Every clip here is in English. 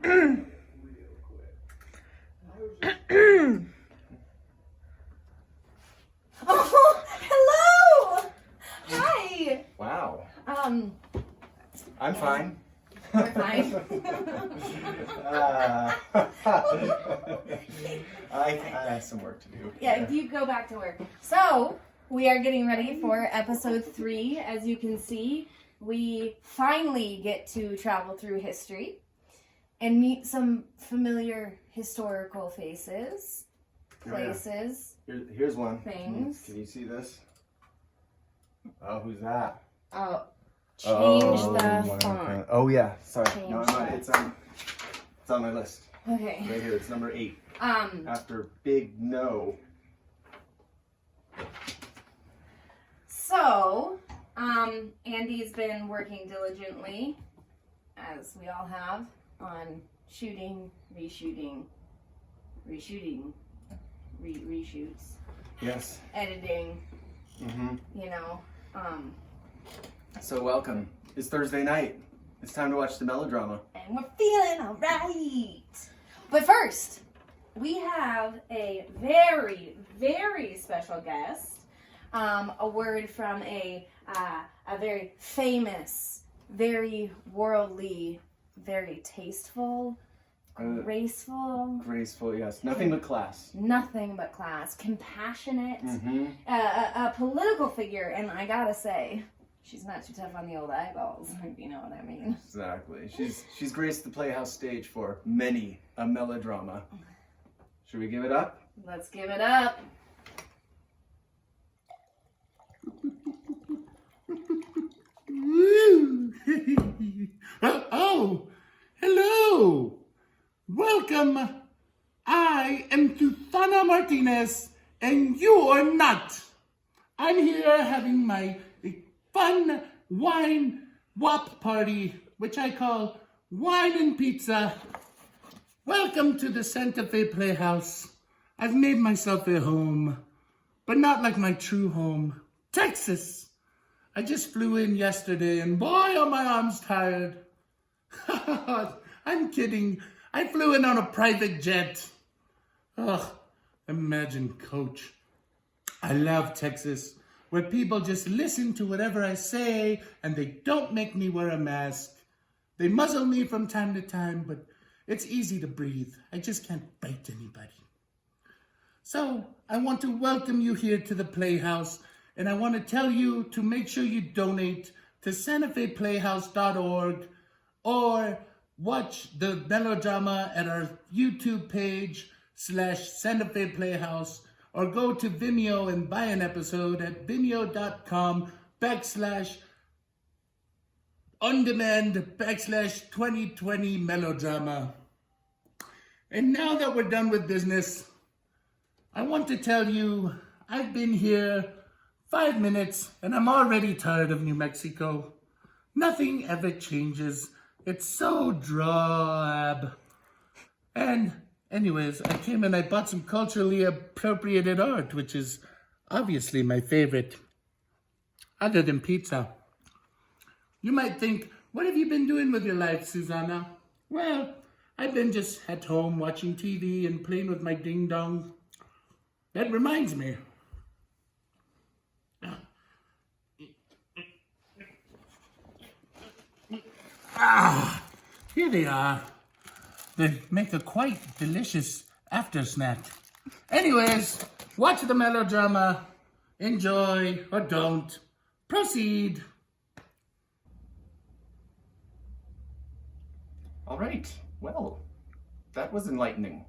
Oh, hello! Hi! Wow. I'm fine. We're fine. I have some work to do. Yeah, you go back to work. So, we are getting ready for episode 3. As you can see, we finally get to travel through history and meet some familiar historical faces, places. Here's one. Things. Can you see this? Oh, who's that? Oh, change the one font. Oh yeah, sorry. Change No, that. it's on my list. Okay. Right here, it's number 8. After big no. So, Andy's been working diligently, as we all have, on shooting, reshooting, reshoots, Yes. editing, Mm-hmm. you know. So welcome. It's Thursday night. It's time to watch the Melodrama. And we're feeling alright. But first, we have a very, very special guest. A word from a very famous, very worldly, very tasteful, graceful. Graceful, yes. Nothing but class. Nothing but class. Compassionate. Mm-hmm. A political figure, and I gotta say, she's not too tough on the old eyeballs, if you know what I mean. Exactly. She's graced the Playhouse stage for many a melodrama. Should we give it up? Let's give it up. Oh, hello. Welcome. I am Susana Martinez, and you are not. I'm here having my fun wine wop party, which I call Wine and Pizza. Welcome to the Santa Fe Playhouse. I've made myself a home, but not like my true home, Texas. I just flew in yesterday, and boy, are my arms tired. I'm kidding. I flew in on a private jet. Ugh, imagine, Coach. I love Texas, where people just listen to whatever I say, and they don't make me wear a mask. They muzzle me from time to time, but it's easy to breathe. I just can't bite anybody. So, I want to welcome you here to the Playhouse, and I want to tell you to make sure you donate to SantaFePlayhouse.org or watch the melodrama at our YouTube page /Santa Fe Playhouse, or go to Vimeo and buy an episode at vimeo.com/on-demand/2020 melodrama. And now that we're done with business, I want to tell you I've been here 5 minutes, and I'm already tired of New Mexico. Nothing ever changes. It's so drab. And anyways, I came and I bought some culturally appropriated art, which is obviously my favorite, other than pizza. You might think, what have you been doing with your life, Susanna? Well, I've been just at home watching TV and playing with my ding-dong. That reminds me. Here they are. They make a quite delicious after snack. Anyways, watch the melodrama. Enjoy or don't. Proceed. All right. Well, that was enlightening.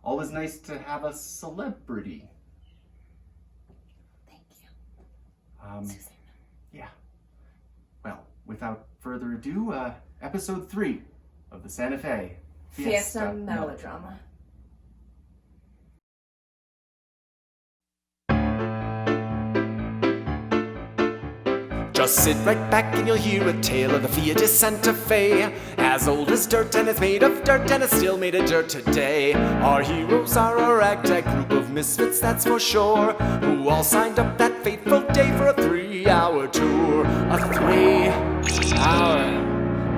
Always nice to have a celebrity. Thank you. Susanna. Yeah. Well, without further ado, episode 3 of the Santa Fe Fiesta Melodrama. Just sit right back and you'll hear a tale of the Fiesta de Santa Fe. As old as dirt and it's made of dirt and it's still made of dirt today. Our heroes are a ragtag group of misfits, that's for sure, who all signed up that fateful day for a 3-hour tour. A 3-hour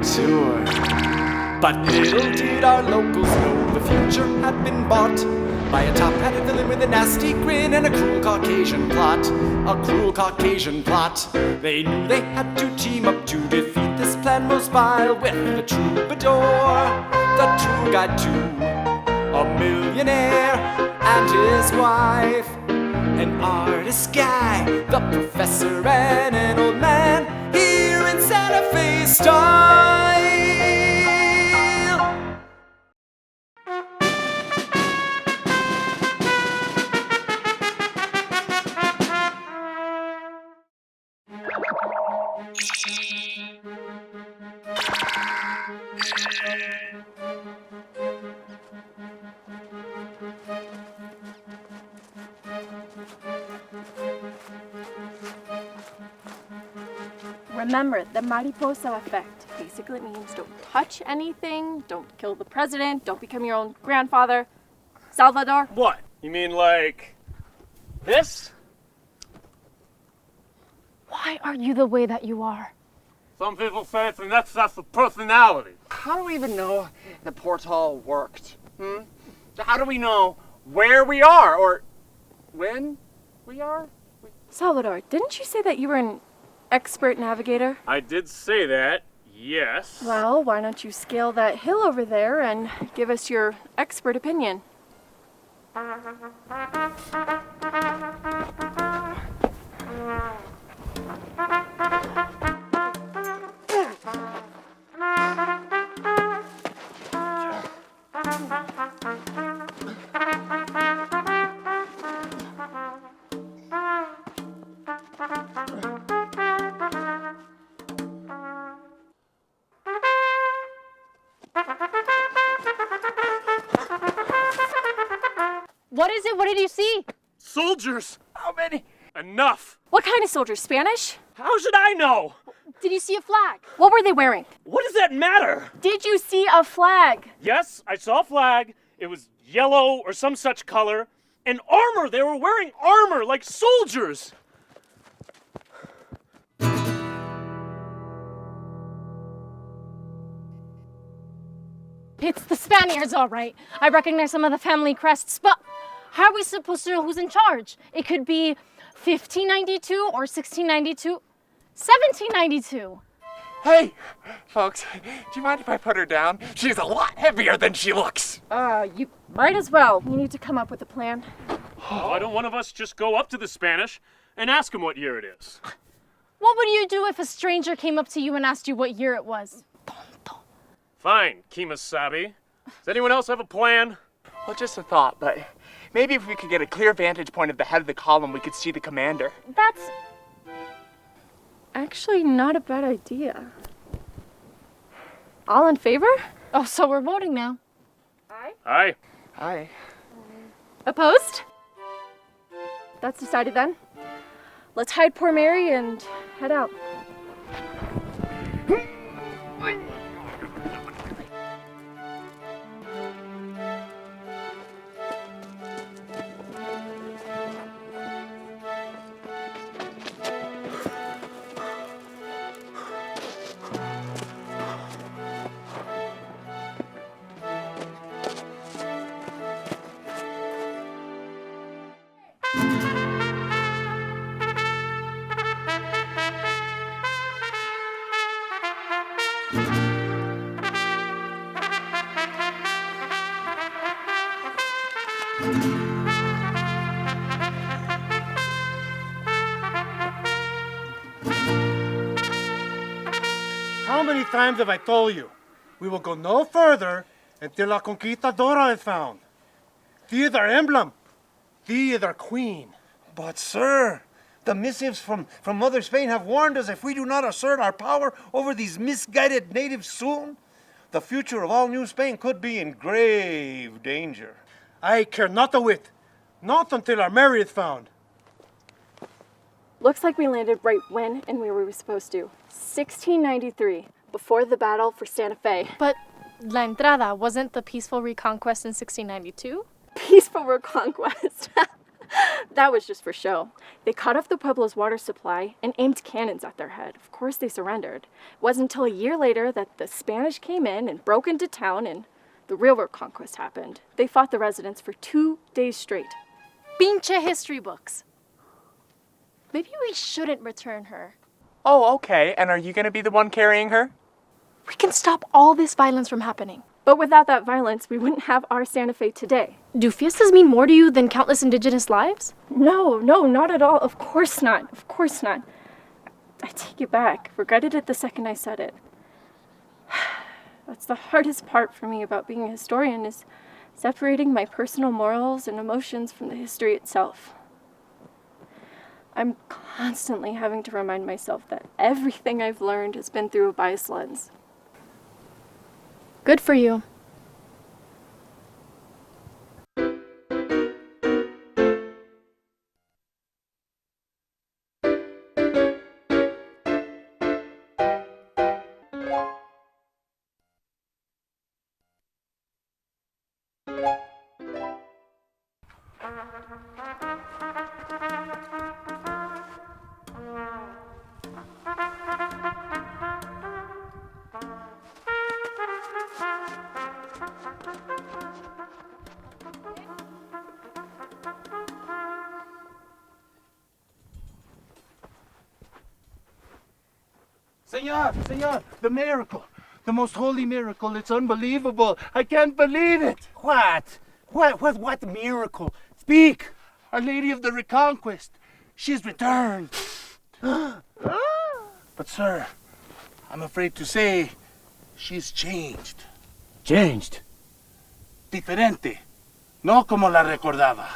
tour. But little did our locals know the future had been bought by a top-hatted villain with a nasty grin and a cruel Caucasian plot. A cruel Caucasian plot. They knew they had to team up to defeat this plan most vile with the troubadour, the tour guide too, a millionaire and his wife, an artist guy, the professor, and an old man here in Santa Fe style. Remember, the Mariposa Effect basically means don't touch anything, don't kill the president, don't become your own grandfather. Salvador? What? You mean like this? Why are you the way that you are? Some people say it's an excess of personality. How do we even know the portal worked? How do we know where we are or when we are? Salvador, didn't you say that you were an expert navigator? I did say that, yes. Well, why don't you scale that hill over there and give us your expert opinion? What is it? What did you see? Soldiers! How many? Enough! What kind of soldiers? Spanish? How should I know? Did you see a flag? What were they wearing? What does that matter? Did you see a flag? Yes, I saw a flag. It was yellow or some such color. And armor! They were wearing armor like soldiers! It's the Spaniards, all right. I recognize some of the family crests, but how are we supposed to know who's in charge? It could be 1592 or 1692, 1792. Hey, folks, do you mind if I put her down? She's a lot heavier than she looks. You might as well. You need to come up with a plan. Why don't one of us just go up to the Spanish and ask him what year it is? What would you do if a stranger came up to you and asked you what year it was? Fine, Kimasabi. Does anyone else have a plan? Well, just a thought, but maybe if we could get a clear vantage point of the head of the column, we could see the commander. That's actually not a bad idea. All in favor? Oh, so we're voting now. Aye. Aye. Opposed? That's decided then. Let's hide poor Mary and head out. How many times have I told you? We will go no further until La Conquistadora is found. She is our emblem. She is our queen. But, sir, the missives from Mother Spain have warned us if we do not assert our power over these misguided natives soon, the future of all New Spain could be in grave danger. I care not a whit. Not until our Mary is found. Looks like we landed right when and where we were supposed to. 1693, before the battle for Santa Fe. But La Entrada wasn't the peaceful reconquest in 1692? Peaceful reconquest. That was just for show. They cut off the Pueblo's water supply and aimed cannons at their head. Of course they surrendered. It wasn't until a year later that the Spanish came in and broke into town and the railroad conquest happened. They fought the residents for 2 days straight. Pinche history books. Maybe we shouldn't return her. Oh, okay. And are you gonna be the one carrying her? We can stop all this violence from happening. But without that violence, we wouldn't have our Santa Fe today. Do fiestas mean more to you than countless indigenous lives? No, not at all. Of course not. Of course not. I take it back. Regretted it the second I said it. That's the hardest part for me about being a historian, is separating my personal morals and emotions from the history itself. I'm constantly having to remind myself that everything I've learned has been through a biased lens. Good for you. Senor, the miracle. The most holy miracle. It's unbelievable. I can't believe it. What? What miracle? Speak! Our Lady of the Reconquest. She's returned. But, sir, I'm afraid to say she's changed. Changed? Diferente. No como la recordaba.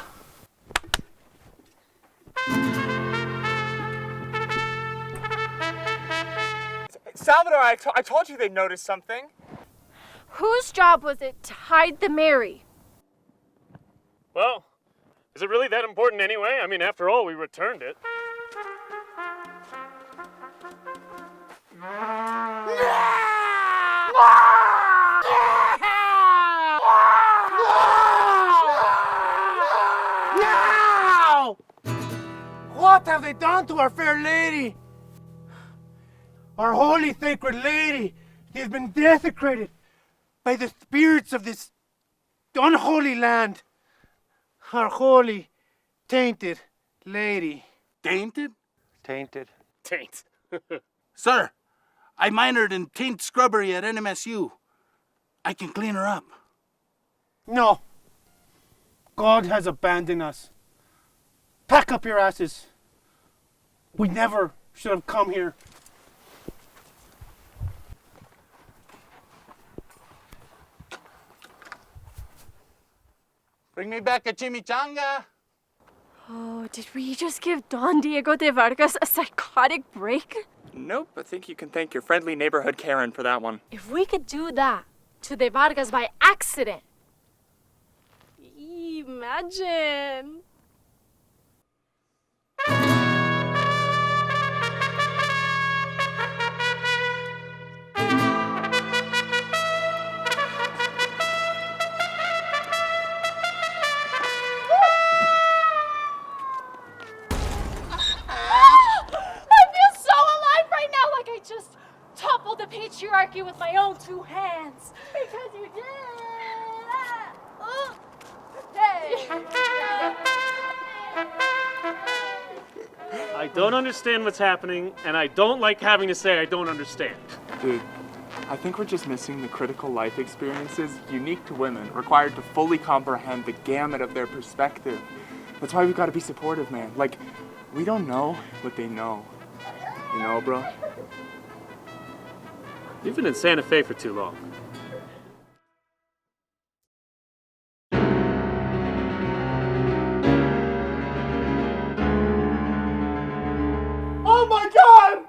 Salvador, I told you they'd noticed something. Whose job was it to hide the Mary? Well, is it really that important anyway? I mean, after all, we returned it. Now! What have they done to our fair lady? Our holy sacred lady has been desecrated by the spirits of this unholy land. Our holy, tainted lady. Tainted? Tainted. Taint. Sir, I minored in taint scrubbery at NMSU. I can clean her up. No. God has abandoned us. Pack up your asses. We never should have come here. Bring me back a chimichanga. Oh, did we just give Don Diego de Vargas a psychotic break? Nope, I think you can thank your friendly neighborhood Karen for that one. If we could do that to De Vargas by accident. Imagine. Topple the patriarchy with my own 2 hands. Because you did. Hey. I don't understand what's happening, and I don't like having to say I don't understand. Dude, I think we're just missing the critical life experiences unique to women, required to fully comprehend the gamut of their perspective. That's why we've got to be supportive, man. Like, we don't know what they know. You know, bro? You've been in Santa Fe for too long. Oh my God!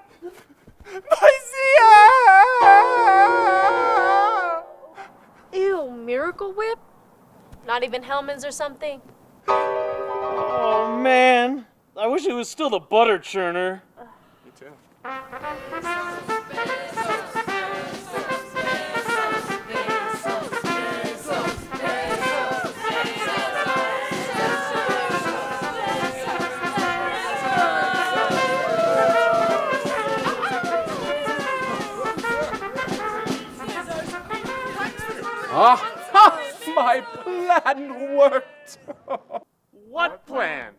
Ew, Miracle Whip? Not even Hellman's or something? Oh man, I wish it was still the butter churner. Me too. My plan worked! What plan?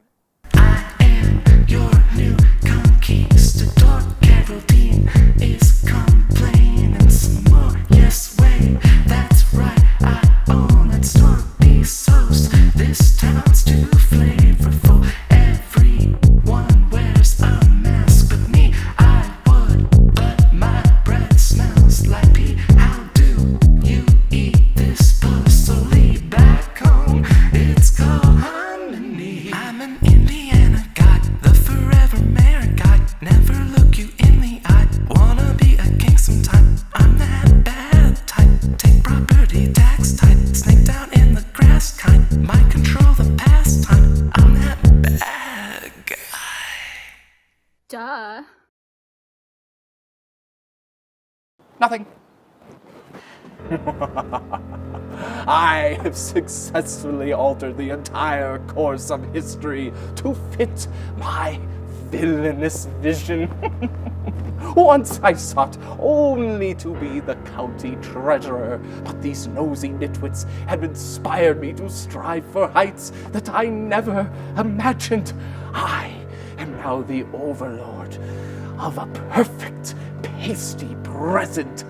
Your new conquistador, Geraldine, is complaining some more. Yes, wait, that's right, I own that store. Soast. This town's too flavorful. Everyone wears a mask, but me, I would. But my breath smells like pee. How do you eat this pussily back home? It's called harmony. I'm an Indiana guy, the forever mayor guy. Never look you in the eye. Wanna be a king sometime. I'm that bad type. Take property tax type. Snake down in the grass kind. Might control the pastime. I'm that bad guy. Duh. Nothing. I have successfully altered the entire course of history to fit my villainous vision. Once I sought only to be the county treasurer, but these nosy nitwits have inspired me to strive for heights that I never imagined. I am now the overlord of a perfect pasty present.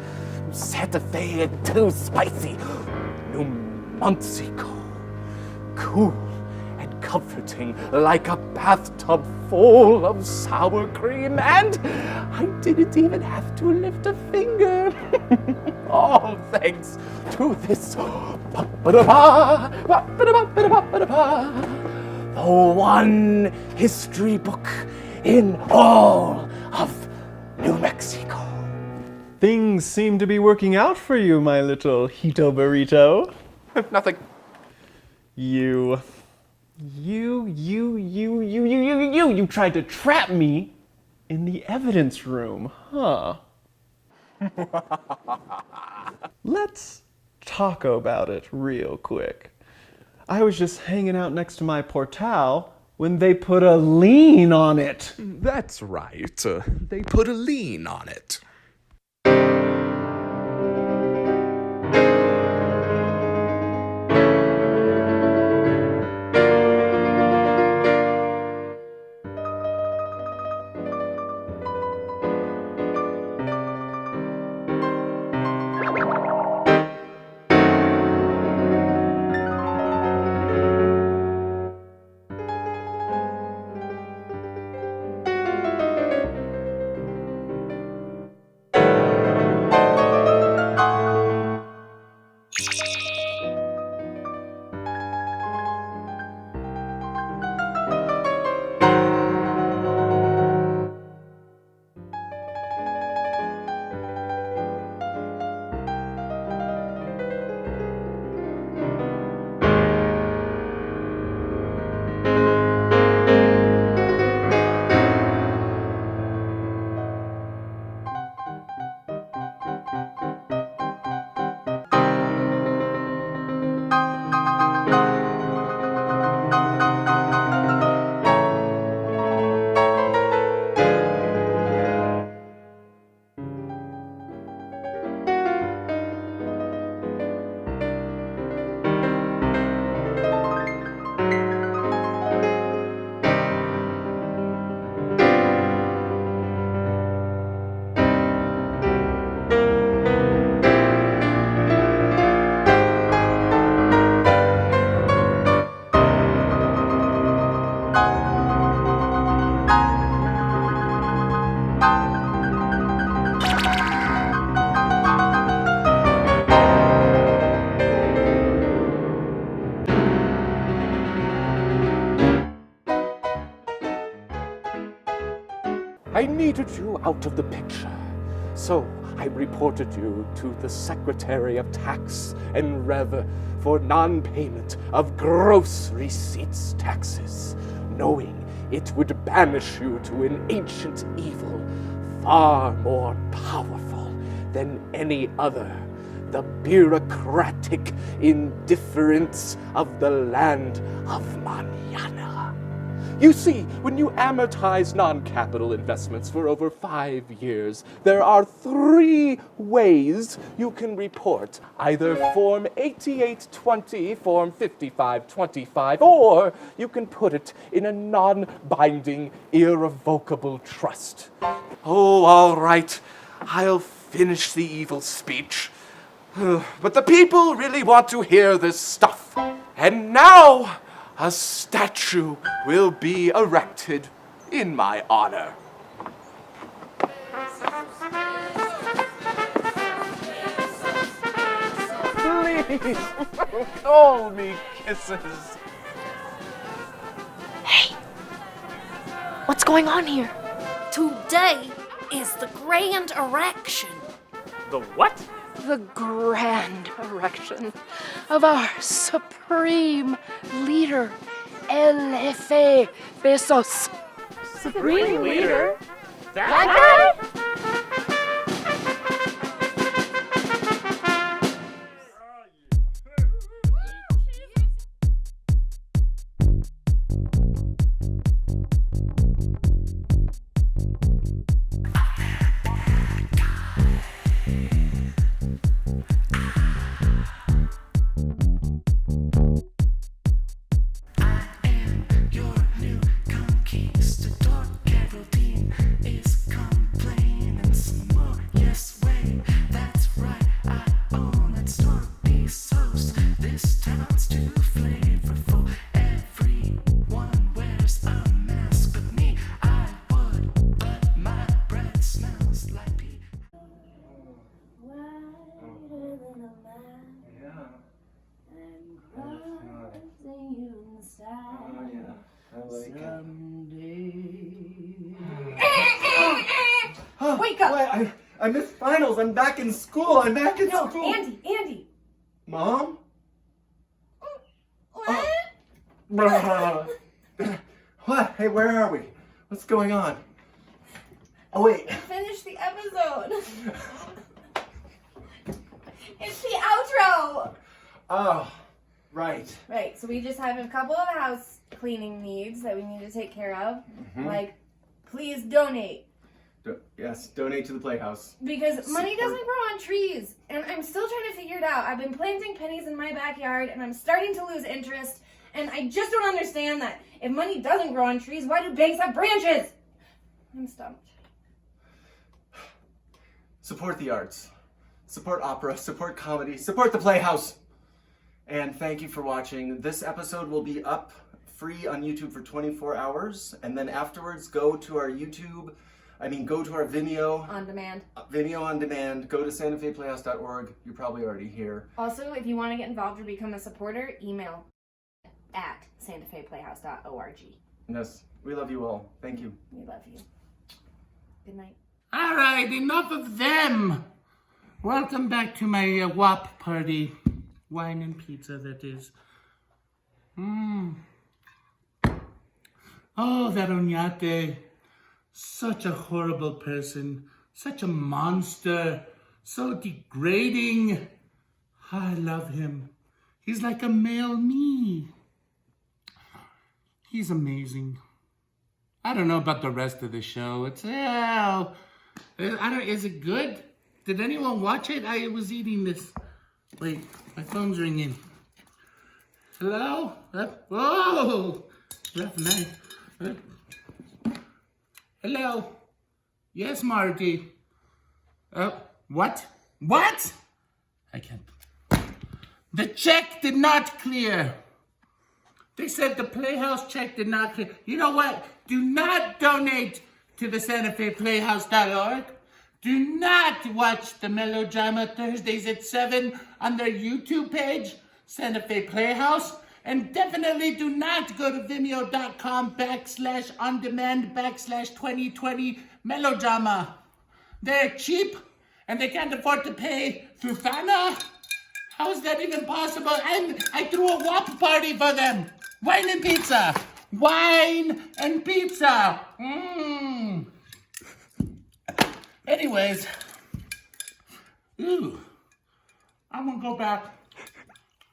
Santa Fe and too spicy. Numancico. Cool and comforting like a bathtub full of sour cream, and I didn't even have to lift a finger. All thanks to this the one history book in all of New Mexico. Things seem to be working out for you, my little Hito Burrito. Nothing. You tried to trap me in the evidence room, huh? Let's talk about it real quick. I was just hanging out next to my portal when they put a lien on it. That's right. They put a lien on it. I needed you out of the picture, so I reported you to the Secretary of Tax and Rev for non-payment of gross receipts taxes, knowing it would banish you to an ancient evil far more powerful than any other, the bureaucratic indifference of the land of Manana. You see, when you amortize non-capital investments for over 5 years, there are 3 ways you can report either Form 8820, Form 5525, or you can put it in a non-binding, irrevocable trust. Oh, all right, I'll finish the evil speech. But the people really want to hear this stuff. And now, a statue will be erected in my honor. Please, call me kisses. Hey, what's going on here? Today is the grand erection. The what? The grand erection of our supreme leader, El Jefe Besos. Supreme leader? That guy? Your new conquistador, Geraldine, is complaining some more. Yes, wait, that's right. I own that store. Bezos. This town's too flavorful. Everyone wears a mask, but me, I would. But my breath smells like pee. Wake up! I missed finals. I'm back in school. I'm back in No, school. Andy. Mom? What? Hey, where are we? What's going on? Oh, wait. Finish the episode. It's the outro. Oh, right. Right, so we just have a couple of house cleaning needs that we need to take care of. Mhm. Like, please donate. Yes, donate to the Playhouse. Because money doesn't grow on trees. And I'm still trying to figure it out. I've been planting pennies in my backyard and I'm starting to lose interest. And I just don't understand that. If money doesn't grow on trees, why do banks have branches? I'm stumped. Support the arts. Support opera. Support comedy. Support the Playhouse. And thank you for watching. This episode will be up free on YouTube for 24 hours. And then afterwards, go to our Vimeo. On demand. Vimeo on demand. Go to santafeplayhouse.org. You're probably already here. Also, if you want to get involved or become a supporter, email at santafeplayhouse.org. Yes, we love you all. Thank you. We love you. Good night. All right, enough of them. Welcome back to my WAP party. Wine and pizza, that is. Oh, that Oñate. Such a horrible person. Such a monster. So degrading. I love him. He's like a male me. He's amazing. I don't know about the rest of the show. Is it good? Did anyone watch it? I was eating this. Wait, my phone's ringing. Hello? Whoa! Left knife. Hello? Yes, Marty. What? What? I can't. The check did not clear. They said the Playhouse check did not clear. You know what? Do not donate to the SantaFePlayhouse.org. Do not watch the Melodrama Thursdays at 7 on their YouTube page, Santa Fe Playhouse. And definitely do not go to vimeo.com/on-demand/2020 Melodrama. They're cheap and they can't afford to pay through Fana. How is that even possible? And I threw a WAP party for them. Wine and pizza. Wine and pizza. Anyways, I'm gonna go back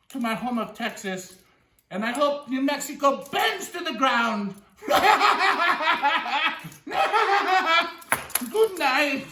to my home of Texas, and I hope New Mexico bends to the ground. Good night.